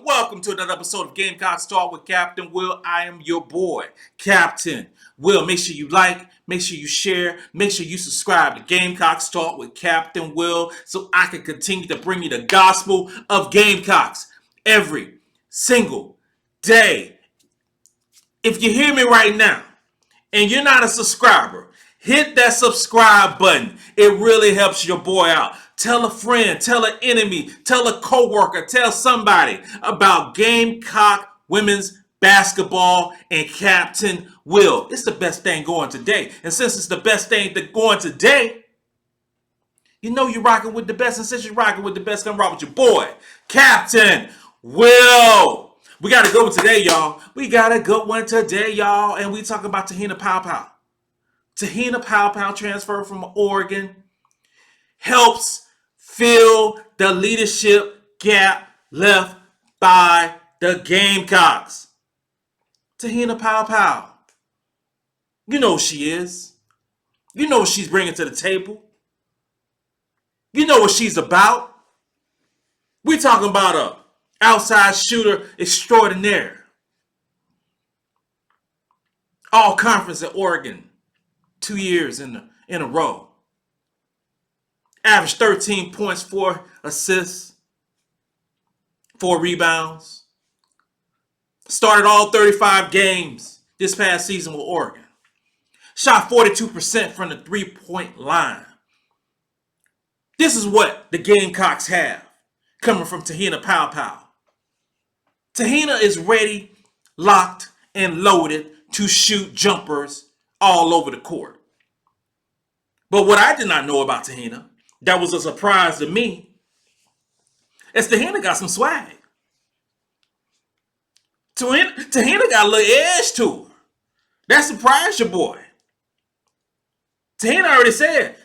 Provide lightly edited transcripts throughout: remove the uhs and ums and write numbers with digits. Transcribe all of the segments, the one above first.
welcome to another episode of Gamecocks Talk with Captain Will. I am your boy, Captain Will. Make sure you like, make sure you share, make sure you subscribe to Gamecocks Talk with Captain Will so I can continue to bring you the gospel of Gamecocks every single day. If you hear me right now and you're not a subscriber, hit that subscribe button. It really helps your boy out. Tell a friend, tell an enemy, tell a coworker, tell somebody about Gamecock women's basketball and Captain Will. It's the best thing going today. And since it's the best thing going today, you know you're rocking with the best. And since you're rocking with the best, come rock with your boy, Captain Will. We got a good one today, y'all. We got a good one today, y'all. And we talking about Te-Hina Paopao. Te-Hina Paopao transfer from Oregon helps fill the leadership gap left by the Gamecocks. Te-Hina Paopao. You know who she is. You know what she's bringing to the table. You know what she's about. We're talking about a outside shooter extraordinaire. All conference at Oregon. 2 years in a row. Averaged 13 points, 4 assists, 4 rebounds. Started all 35 games this past season with Oregon. Shot 42% from the three-point line. This is what the Gamecocks have coming from Te-Hina Paopao. Te-Hina is ready, locked, and loaded to shoot jumpers all over the court. But what I did not know about Te-Hina, that was a surprise to me, is Te-Hina got some swag. Te-Hina got a little edge to her. That surprised your boy. Te-Hina already said,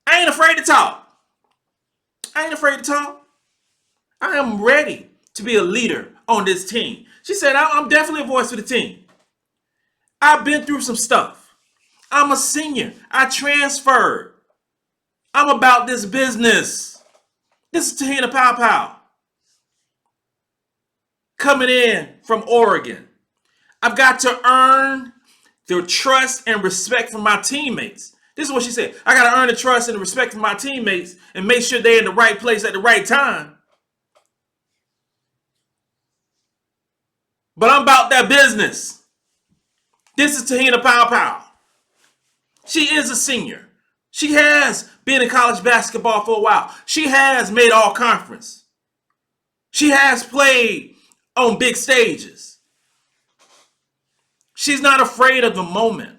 I ain't afraid to talk. I ain't afraid to talk. I am ready to be a leader on this team. She said, I'm definitely a voice for the team. I've been through some stuff. I'm a senior. I transferred. I'm about this business. This is Te-Hina Paopao. Coming in from Oregon. I've got to earn the trust and respect from my teammates. This is what she said. I got to earn the trust and the respect from my teammates and make sure they're in the right place at the right time. But I'm about that business. This is Te-Hina Paopao. She is a senior. She has been in college basketball for a while. She has made all conference. She has played on big stages. She's not afraid of the moment.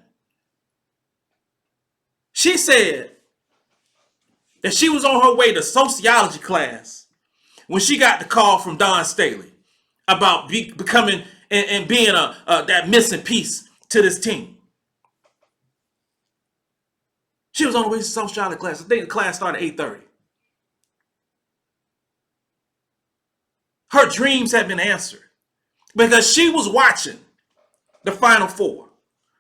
She said that she was on her way to sociology class when she got the call from Don Staley about becoming and being that missing piece to this team. She was on the way to sociology class. I think the class started at 8:30. Her dreams had been answered because she was watching the Final Four,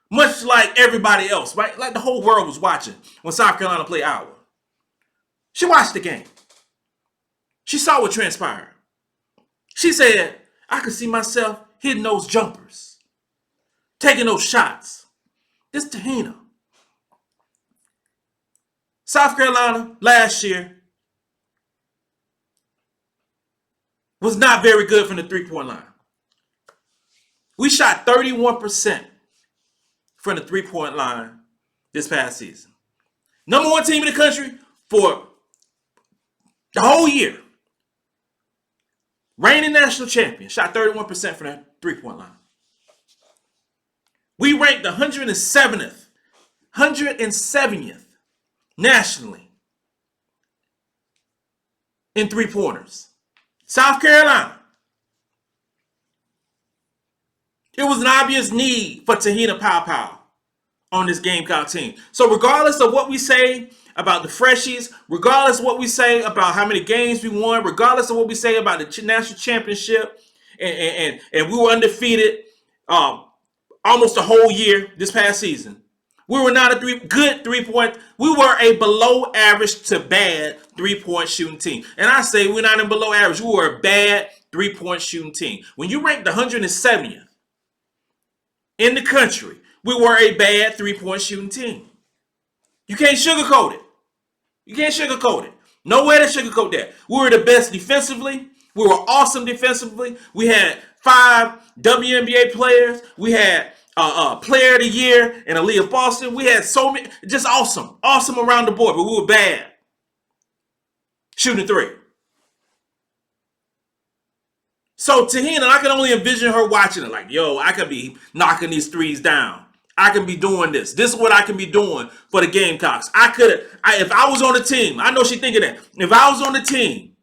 much like everybody else, right? Like the whole world was watching when South Carolina played Iowa. She watched the game. She saw what transpired. She said, I could see myself hitting those jumpers, taking those shots. This Te-Hina. South Carolina last year was not very good from the three-point line. We shot 31% from the three-point line this past season. Number one team in the country for the whole year. Reigning national champion, shot 31% from the three-point line. We ranked 170th nationally in three-pointers. South Carolina. It was an obvious need for Te-Hina Paopao on this Gamecock team. So regardless of what we say about the freshies, regardless of what we say about how many games we won, regardless of what we say about the national championship, and we were undefeated almost a whole year this past season. We were not a good three-point. We were a below average to bad three-point shooting team. And I say we're not in below average. We were a bad 3-point shooting team. When you ranked the 170th in the country, we were a bad 3-point shooting team. You can't sugarcoat it. You can't sugarcoat it. No way to sugarcoat that. We were the best defensively. We were awesome defensively. We had 5 WNBA players. We had player of the year in Aaliyah Boston. We had so many, just awesome. Awesome around the board, but we were bad shooting 3. So Te-Hina, I can only envision her watching it like, yo, I could be knocking these threes down. I can be doing this. This is what I can be doing for the Gamecocks. If I was on the team, I know she's thinking that. If I was on the team,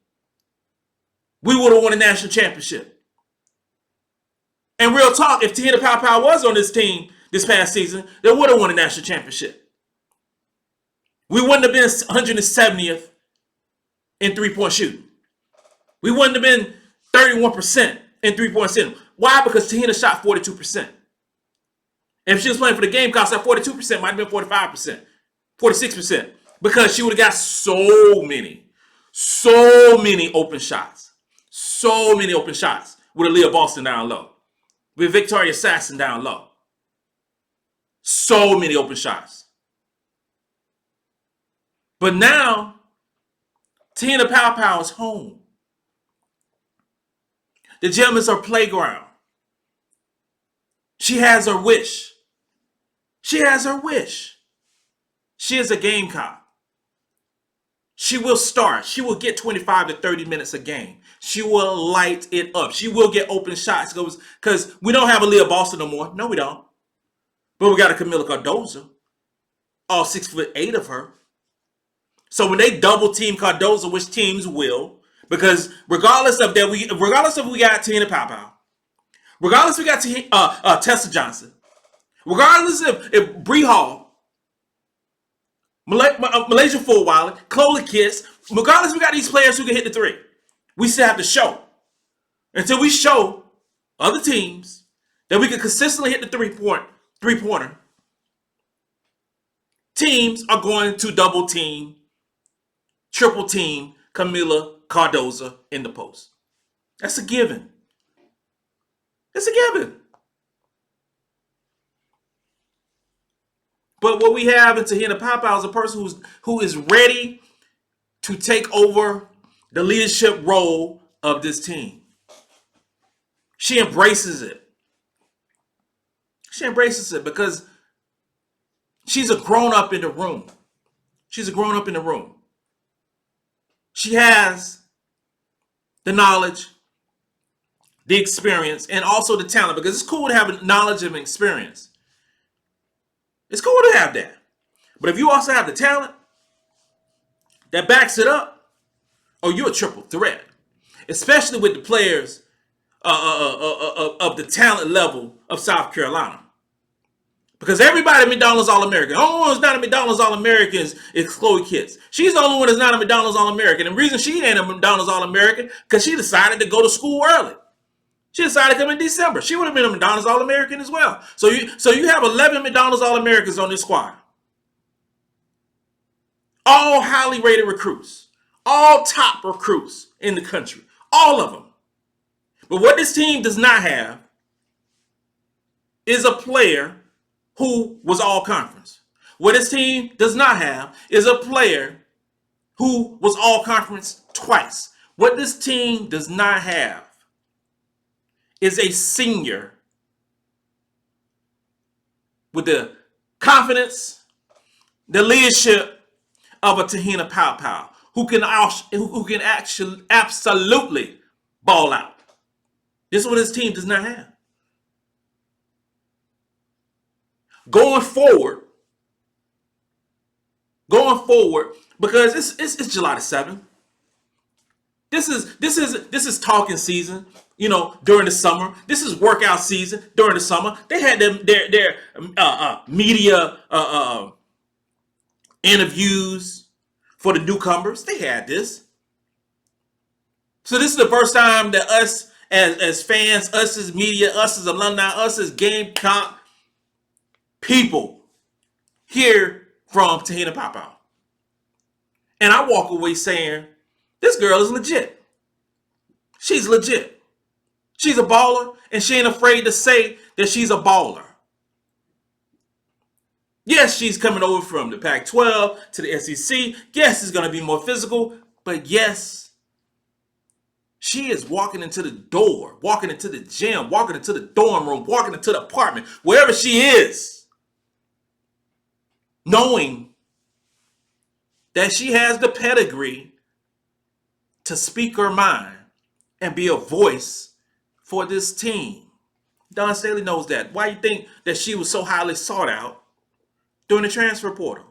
we would have won a national championship. And real talk, if Te-Hina Paopao was on this team this past season, they would have won a national championship. We wouldn't have been 170th in 3-point shooting. We wouldn't have been 31% in 3-point shooting. Why? Because Te-Hina shot 42%. If she was playing for the Gamecocks, that 42% might have been 45%, 46%. Because she would have got so many open shots. So many open shots with Aaliyah Boston down low. With Victoria Assassin down low. So many open shots. But now, Te-Hina Paopao is home. The gym is her playground. She has her wish. She has her wish. She is a Gamecock. She will start. She will get 25 to 30 minutes a game. She will light it up. She will get open shots because we don't have Aaliyah Boston no more. No, we don't. But we got a Camila Cardozo. All 6'8" of her. So when they double team Cardozo, which teams will, because regardless if we got Te-Hina Paopao, regardless if we got Tessa Johnson, regardless if Bree Hall, Malaysia Fulwiler, Chloe Kiss, regardless if we got these players who can hit the 3, we still have to show. Until we show other teams that we can consistently hit the three-pointer, teams are going to double team, triple team Camila Cardozo in the post. That's a given. It's a given. But what we have in Te-Hina Paopao is a person who is ready to take over the leadership role of this team. She embraces it. She embraces it because she's a grown-up in the room. She's a grown-up in the room. She has the knowledge, the experience, and also the talent, because it's cool to have knowledge and experience. It's cool to have that. But if you also have the talent that backs it up, oh, you're a triple threat. Especially with the players of the talent level of South Carolina. Because everybody at McDonald's All-American. The only one who's not a McDonald's All-American is Chloe Kitts. She's the only one that's not a McDonald's All-American. And the reason she ain't a McDonald's All-American, because she decided to go to school early. She decided to come in December. She would have been a McDonald's All-American as well. So you have 11 McDonald's All-Americans on this squad. All highly rated recruits. All top recruits in the country. All of them. But what this team does not have is a player who was all conference. What this team does not have is a player who was all conference twice. What this team does not have is a senior with the confidence, the leadership of a Te-Hina Paopao who can actually absolutely ball out. This is what his team does not have. Going forward, because it's July the 7th. This is talking season, during the summer. This is workout season during the summer. They had their media interviews for the newcomers. They had this. So this is the first time that us as fans, us as media, us as alumni, us as Gamecock people hear from Te-Hina Paopao. And I walk away saying, this girl is legit. She's legit. She's a baller, and she ain't afraid to say that she's a baller. Yes, she's coming over from the Pac-12 to the SEC. Yes, it's going to be more physical. But yes, she is walking into the door, walking into the gym, walking into the dorm room, walking into the apartment, wherever she is, knowing that she has the pedigree to speak her mind and be a voice for this team. Dawn Staley knows that. Why do you think that she was so highly sought out during the transfer portal?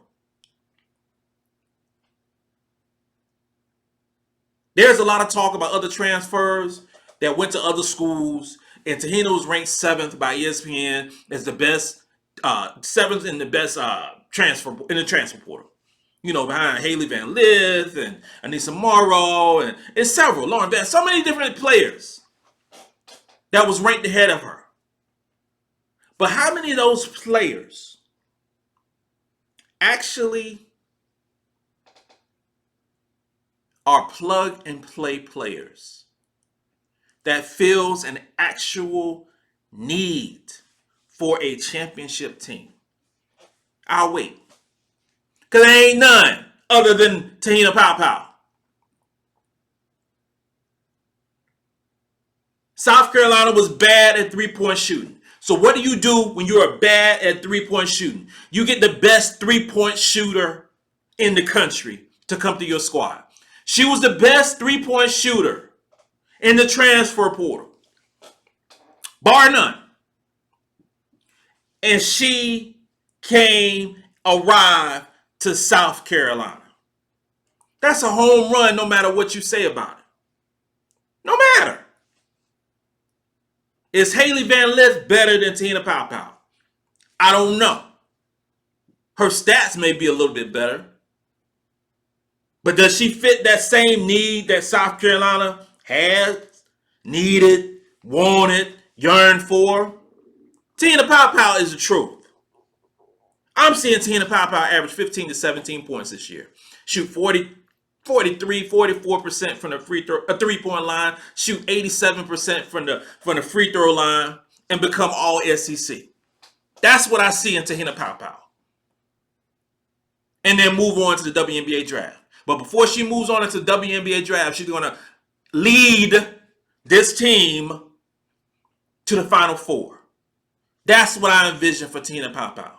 There's a lot of talk about other transfers that went to other schools, and Te-Hina was ranked 7th by ESPN as the best, 7th in the best transfer in the transfer portal. You know, behind Haley Van Lith and Anissa Morrow and several, Lauren Van, so many different players that was ranked ahead of her. But how many of those players actually are plug and play players that fills an actual need for a championship team? I'll wait. Because there ain't none other than Te-Hina Paopao. South Carolina was bad at three-point shooting. So what do you do when you are bad at three-point shooting? You get the best three-point shooter in the country to come to your squad. She was the best three-point shooter in the transfer portal, bar none. And she arrived to South Carolina. That's a home run no matter what you say about it. No matter. Is Haley Van Lith better than Te-Hina Paopao? I don't know. Her stats may be a little bit better. But does she fit that same need that South Carolina has, needed, wanted, yearned for? Te-Hina Paopao is the truth. I'm seeing Te-Hina Paopao average 15 to 17 points this year. Shoot 43, 44% from the three-point line. Shoot 87% from the free throw line and become all SEC. That's what I see in Te-Hina Paopao. And then move on to the WNBA draft. But before she moves on into the WNBA draft, she's going to lead this team to the Final Four. That's what I envision for Te-Hina Paopao.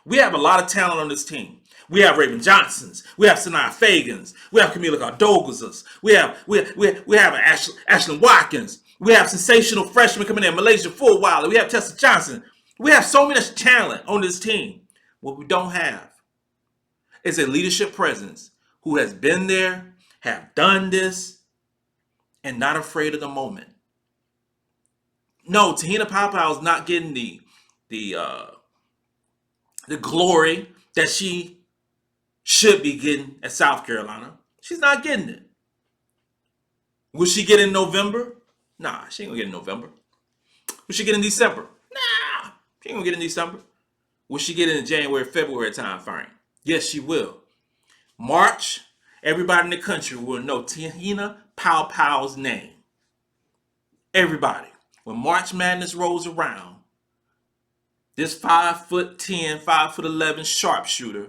We have a lot of talent on this team. We have Raven Johnsons. We have Sanaya Fagans. We have Camila Cardogas. We have Ashlyn Watkins. We have sensational freshmen coming in, Malaysia Fulwiler. We have Tessa Johnson. We have so much talent on this team. What we don't have is a leadership presence who has been there, have done this, and not afraid of the moment. No, Te-Hina Paopao is not getting the glory that she should be getting at South Carolina. She's not getting it. Will she get in November? Nah, she ain't gonna get in November. Will she get in December? Nah, she ain't gonna get in December. Will she get in the January, February time frame? Yes, she will. March, everybody in the country will know Te-Hina Paopao's name. Everybody. When March Madness rolls around, this 5'10", 5'11" sharpshooter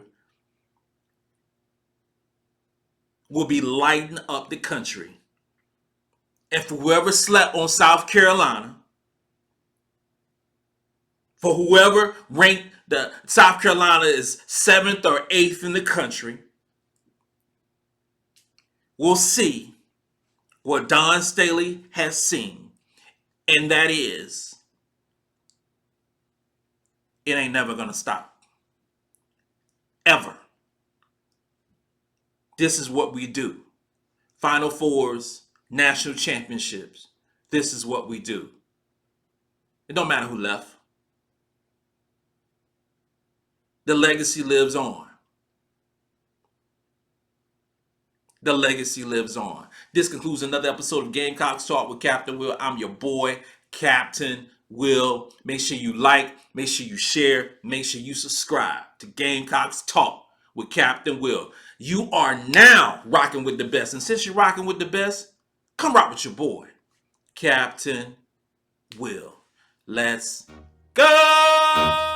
will be lighting up the country. And for whoever slept on South Carolina, for whoever ranked the South Carolina is 7th or 8th in the country, we'll see what Dawn Staley has seen. And that is, it ain't never gonna stop. Ever. This is what we do. Final Fours, national championships. This is what we do. It don't matter who left. The legacy lives on. The legacy lives on. This concludes another episode of Gamecocks Talk with Captain Will. I'm your boy, Captain Will. Make sure you like, make sure you share, make sure you subscribe to Gamecocks Talk with Captain Will. You are now rocking with the best. And since you're rocking with the best, come rock with your boy, Captain Will. Let's go!